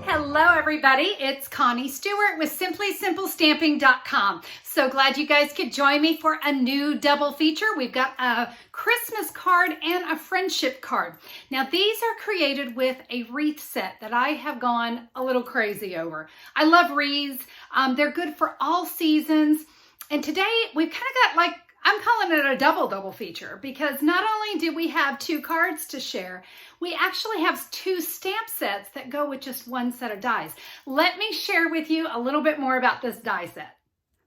Hello everybody, it's Connie Stewart with SimplySimpleStamping.com. So glad you guys could join me for a new double feature. We've got a Christmas card and a friendship card. Now these are created with a wreath set that I have gone a little crazy over. I love wreaths. They're good for all seasons. And today we've kind of got I'm calling it a double feature because not only do we have two cards to share, we actually have two stamp sets that go with just one set of dies. Let me share with you a little bit more about this die set.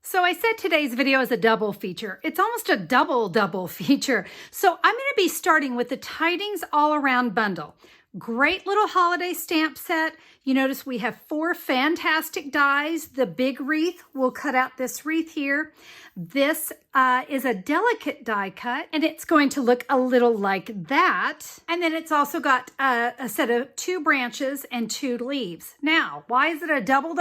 So I said today's video is a double feature. It's almost a double feature. So I'm going to be starting with the Tidings All Around Bundle. Great little holiday stamp set. You notice we have 4 fantastic dies. The big wreath, we'll cut out this wreath here. This is a delicate die cut, and it's going to look a little like that. And then it's also got a set of 2 branches and 2 leaves. Now, why is it a double?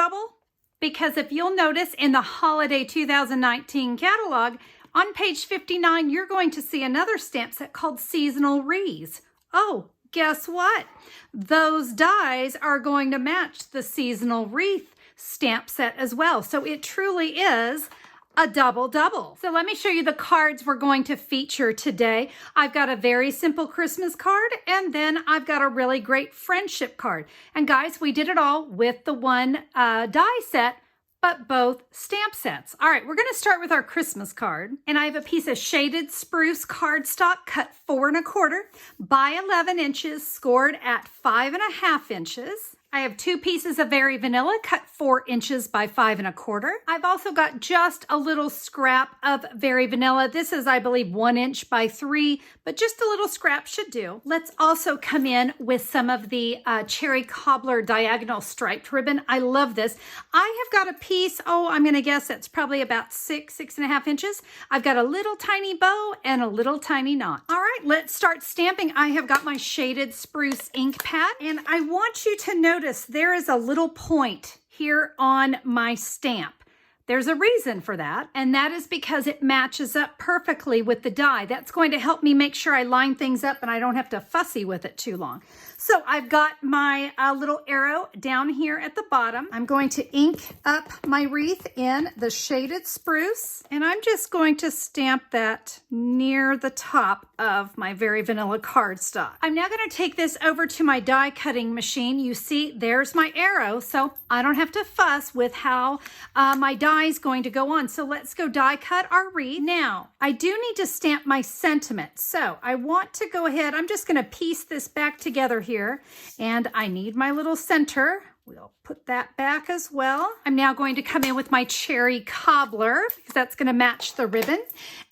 Because if you'll notice in the Holiday 2019 catalog, on page 59, you're going to see another stamp set called Seasonal Wreaths. Oh, guess what? Those dies are going to match the Seasonal Wreath stamp set as well. So it truly is a double. So let me show you the cards we're going to feature today. I've got a very simple Christmas card, and then I've got a really great friendship card. And guys, we did it all with the one die set, but both stamp sets. All right, we're going to start with our Christmas card. And I have a piece of shaded spruce cardstock cut 4 1/4 by 11 inches, scored at 5 1/2 inches. I have 2 pieces of Very Vanilla cut 4 inches by 5 1/4. I've also got just a little scrap of Very Vanilla. This is, I believe, 1 inch by 3, but just a little scrap should do. Let's also come in with some of the Cherry Cobbler diagonal striped ribbon. I love this. I have got a piece, I'm going to guess it's probably about 6 1/2 inches. I've got a little tiny bow and a little tiny knot. All right, let's start stamping. I have got my shaded spruce ink pad, and I want you to notice there is a little point here on my stamp. There's a reason for that, and that is because it matches up perfectly with the die. That's going to help me make sure I line things up and I don't have to fussy with it too long. So I've got my little arrow down here at the bottom. I'm going to ink up my wreath in the shaded spruce, and I'm just going to stamp that near the top of my Very Vanilla cardstock. I'm now going to take this over to my die cutting machine. You see, there's my arrow, so I don't have to fuss with how my die is going to go on. So let's go die cut our wreath. Now, I do need to stamp my sentiment. So I want to go ahead, I'm just going to piece this back together here, and I need my little center. We'll put that back as well. I'm now going to come in with my Cherry Cobbler because that's going to match the ribbon.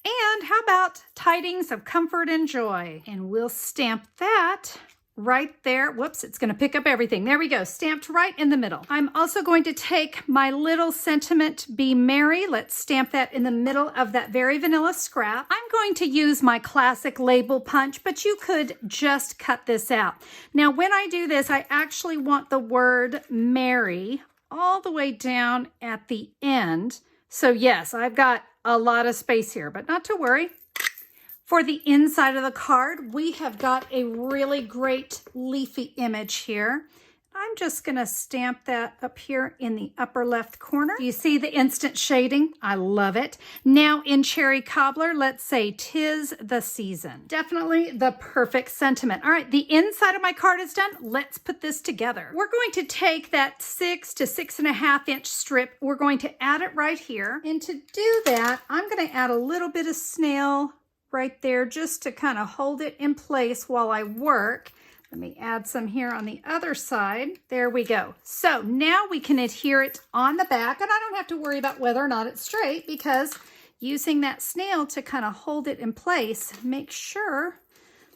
And how about Tidings of Comfort and Joy? And we'll stamp that right there. Whoops, it's going to pick up everything. There we go, stamped right in the middle. I'm also going to take my little sentiment, Be Merry. Let's stamp that in the middle of that Very Vanilla scrap. I'm going to use my classic label punch, but you could just cut this out. Now, when I do this, I actually want the word Merry all the way down at the end. So yes, I've got a lot of space here, but not to worry. For the inside of the card, we have got a really great leafy image here. I'm just going to stamp that up here in the upper left corner. You see the instant shading? I love it. Now in Cherry Cobbler, let's say 'Tis the Season. Definitely the perfect sentiment. All right, the inside of my card is done. Let's put this together. We're going to take that 6 to 6 1/2 inch strip. We're going to add it right here. And to do that, I'm going to add a little bit of snail right there just to kind of hold it in place while I work. Let me add some here on the other side. There we go. So now we can adhere it on the back, and I don't have to worry about whether or not it's straight because using that snail to kind of hold it in place, make sure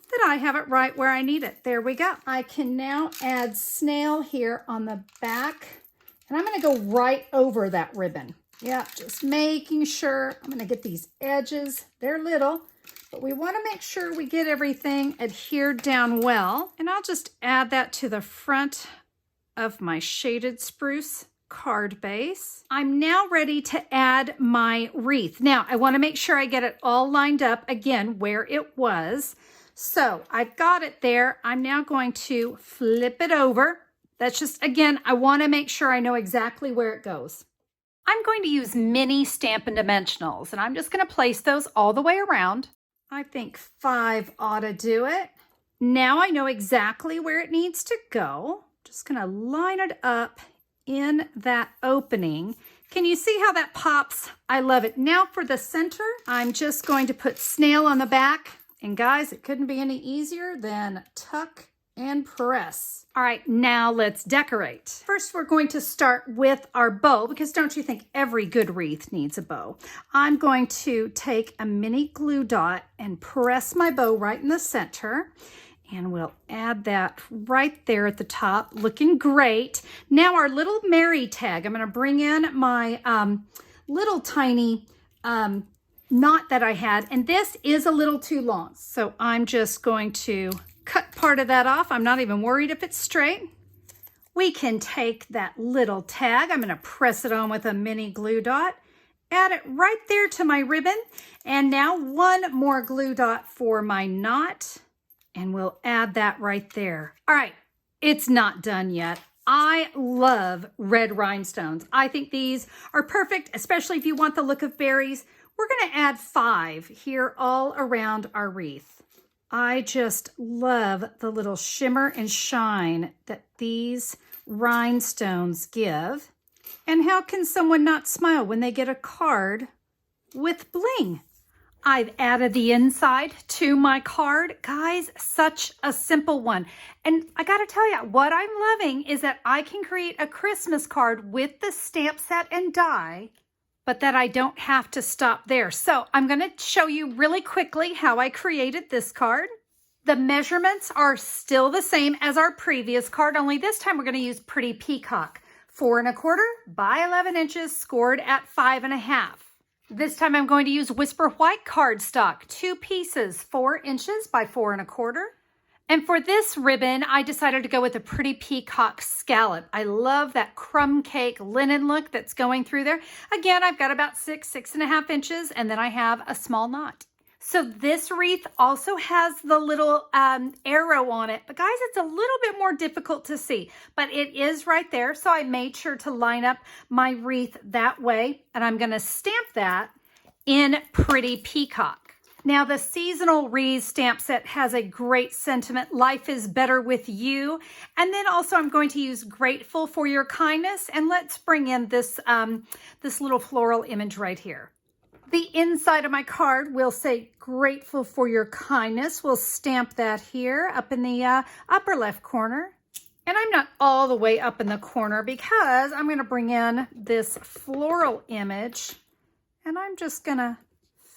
that I have it right where I need it. There we go. I can now add snail here on the back, and I'm going to go right over that ribbon. Yeah, just making sure. I'm going to get these edges. They're little, but we want to make sure we get everything adhered down well. And I'll just add that to the front of my shaded spruce card base. I'm now ready to add my wreath. Now, I want to make sure I get it all lined up again where it was. So I've got it there. I'm now going to flip it over. That's just, again, I want to make sure I know exactly where it goes. I'm going to use mini Stampin' Dimensionals, and I'm just going to place those all the way around. I think 5 ought to do it. Now I know exactly where it needs to go. Just going to line it up in that opening. Can you see how that pops? I love it. Now for the center, I'm just going to put snail on the back. And guys, it couldn't be any easier than tuck and press. All right, now let's decorate. First, we're going to start with our bow, because don't you think every good wreath needs a bow? I'm going to take a mini glue dot and press my bow right in the center. And we'll add that right there at the top, looking great. Now our little Mary tag, I'm gonna bring in my little tiny knot that I had, and this is a little too long. So I'm just going to cut part of that off. I'm not even worried if it's straight. We can take that little tag. I'm gonna press it on with a mini glue dot, add it right there to my ribbon. And now one more glue dot for my knot, and we'll add that right there. All right, it's not done yet. I love red rhinestones. I think these are perfect, especially if you want the look of berries. We're gonna add 5 here all around our wreath. I just love the little shimmer and shine that these rhinestones give. And how can someone not smile when they get a card with bling? I've added the inside to my card. Guys, such a simple one. And I gotta tell you, what I'm loving is that I can create a Christmas card with the stamp set and die, but that I don't have to stop there. So I'm gonna show you really quickly how I created this card. The measurements are still the same as our previous card, only this time we're gonna use Pretty Peacock. 4 1/4 by 11 inches, scored at 5 1/2. This time I'm going to use Whisper White cardstock, 2 pieces, 4 inches by 4 1/4. And for this ribbon, I decided to go with a Pretty Peacock scallop. I love that crumb cake linen look that's going through there. Again, I've got about 6 1/2 inches, and then I have a small knot. So this wreath also has the little arrow on it. But guys, it's a little bit more difficult to see, but it is right there. So I made sure to line up my wreath that way, and I'm gonna stamp that in Pretty Peacock. Now, the seasonal Wreaths stamp set has a great sentiment. Life is better with you. And then also I'm going to use Grateful for Your Kindness. And let's bring in this, this little floral image right here. The inside of my card will say Grateful for Your Kindness. We'll stamp that here up in the upper left corner. And I'm not all the way up in the corner because I'm going to bring in this floral image. And I'm just going to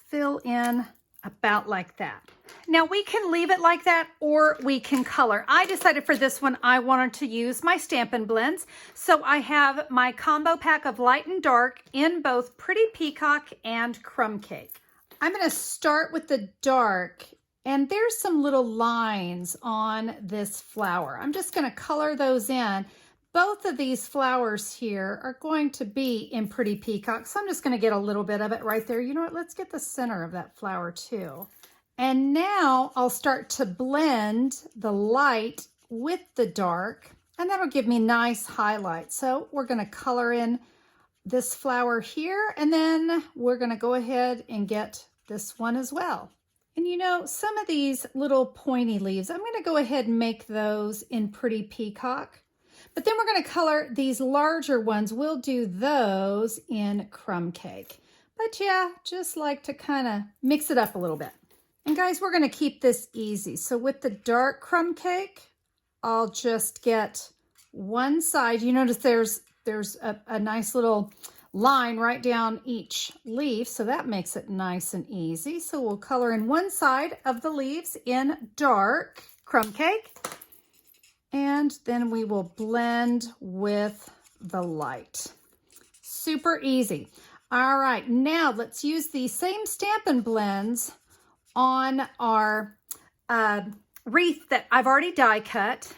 fill in about like that. Now we can leave it like that or we can color. I decided for this one I wanted to use my Stampin' Blends. So I have my combo pack of light and dark in both Pretty Peacock and Crumb Cake. I'm going to start with the dark, and there's some little lines on this flower. I'm just going to color those in. Both of these flowers here are going to be in Pretty Peacock, so I'm just going to get a little bit of it right there. You know what? Let's get the center of that flower too. And now I'll start to blend the light with the dark, and that'll give me nice highlights. So we're going to color in this flower here, and then we're going to go ahead and get this one as well. And you know, some of these little pointy leaves, I'm going to go ahead and make those in Pretty Peacock. But then we're going to color these larger ones. We'll do those in Crumb Cake. But yeah, just like to kind of mix it up a little bit. And guys, we're going to keep this easy. So with the dark Crumb Cake, I'll just get one side. You notice there's a nice little line right down each leaf. So that makes it nice and easy. So we'll color in one side of the leaves in dark Crumb Cake. And then we will blend with the light. Super easy. All right, now let's use the same Stampin' Blends on our wreath that I've already die cut.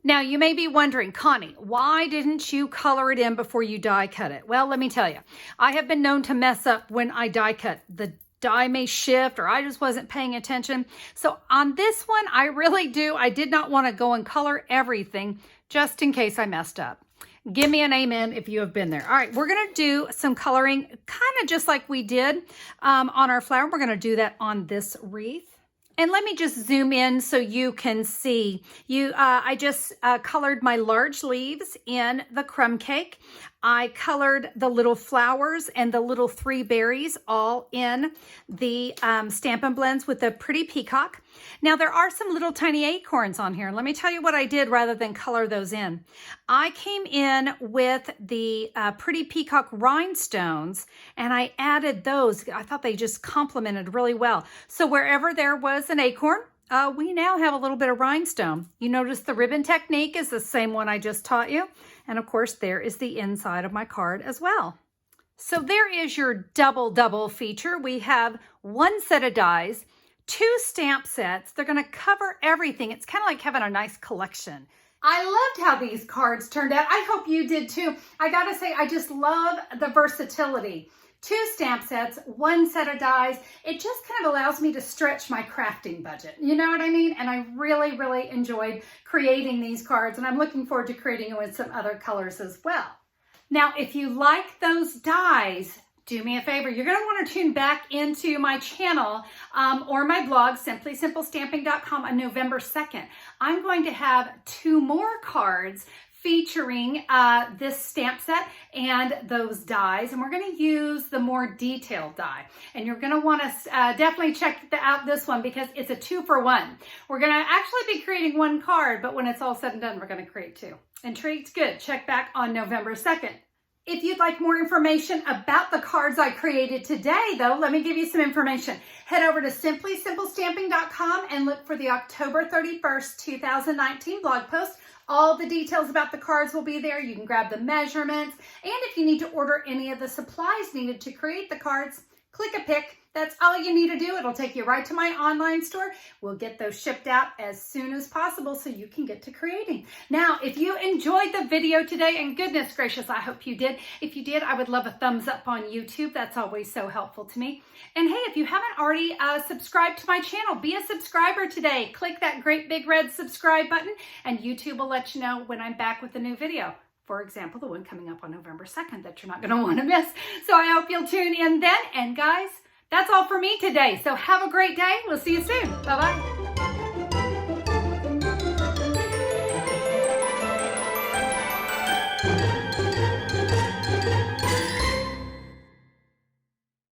Now, you may be wondering, Connie, why didn't you color it in before you die cut it? Well, let me tell you, I have been known to mess up when I die cut. The die may shift or I just wasn't paying attention. So on this one, I did not want to go and color everything just in case I messed up. Give me an amen if you have been there. All right, we're going to do some coloring kind of just like we did on our flower. We're going to do that on this wreath. And let me just zoom in so you can see. I just colored my large leaves in the crumb cake. I colored the little flowers and the little 3 berries all in the Stampin' Blends with the pretty peacock. Now there are some little tiny acorns on here. Let me tell you what I did rather than color those in. I came in with the pretty peacock rhinestones and I added those. I thought they just complemented really well. So wherever there was an acorn, we now have a little bit of rhinestone. You notice the ribbon technique is the same one I just taught you. And of course, there is the inside of my card as well. So there is your double feature. We have 1 set of dies, 2 stamp sets. They're going to cover everything. It's kind of like having a nice collection. I loved how these cards turned out. I hope you did too. I got to say, I just love the versatility. 2 stamp sets, 1 set of dies. It just kind of allows me to stretch my crafting budget. You know what I mean? And I really enjoyed creating these cards, and I'm looking forward to creating it with some other colors as well. Now, if you like those dies, do me a favor. You're going to want to tune back into my channel or my blog, simplysimplestamping.com, on November 2nd. I'm going to have 2 more cards featuring this stamp set and those dies, and we're going to use the more detailed die. And you're going to want to definitely check out this one because it's a 2-for-1. We're going to actually be creating 1 card, but when it's all said and done, we're going to create 2. Intrigued? Good. Check back on November 2nd. If you'd like more information about the cards I created today, though, let me give you some information. Head over to simplysimplestamping.com and look for the October 31st, 2019 blog post. All the details about the cards will be there. You can grab the measurements. And if you need to order any of the supplies needed to create the cards, click a pick. That's all you need to do. It'll take you right to my online store. We'll get those shipped out as soon as possible so you can get to creating. Now, if you enjoyed the video today, and goodness gracious, I hope you did. If you did, I would love a thumbs up on YouTube. That's always so helpful to me. And hey, if you haven't already subscribed to my channel, be a subscriber today. Click that great big red subscribe button and YouTube will let you know when I'm back with a new video. For example, the one coming up on November 2nd that you're not going to want to miss. So I hope you'll tune in then. And guys, that's all for me today. So have a great day. We'll see you soon. Bye-bye.